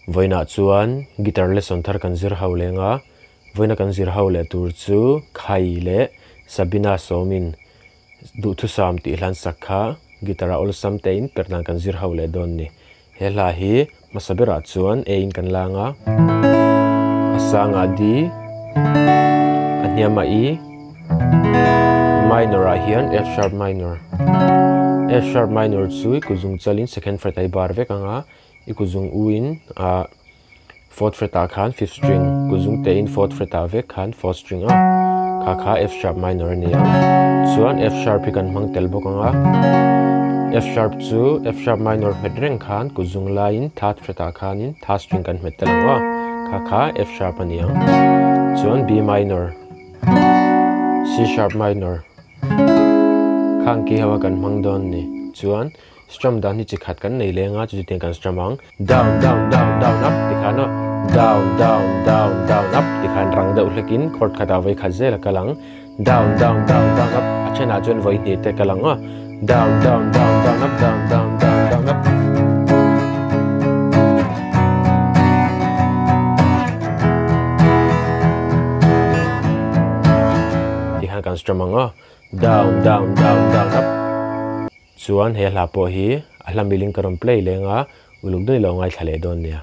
voina chuan guitar lesson thar kan zir ho lenga voina kan zir ho le tur chu KHAI le Sabina Sawmin Duhthusam ti hlan sakha gitara ol samtein Perhdan kan zir ho le don ni hela hi masabera chuan e in kan langa asanga di aniama i minor a hian F sharp minor chu kuzung chalin second fret ai bar vek anga i kuzung uin a fourth fret a khan fifth string kuzung te in fourth fret a vek khan fourth string a kha F sharp minor ni a chuan F sharp kan mang tel bok anga F sharp chu F sharp minor met reng khan kuzung lain third fret a khan in third string kan met tel anga kha F sharp ania chuan B minor C sharp minor khang ki hawa kan mang don ni chuan strum dan hi chi khat kan nei lenga chu ten kan strum ang down down down down up ti khana down down down down up ti khan rang deuh hlekin chord khata vai khazel kalang down down down down up achena chuan voi ni te kalanga down down down down up down down down down up ti khan kan strum anga down down down down up chuan he hla po hi a hla miling karon play lenga uluk dei lo ngai thale don nia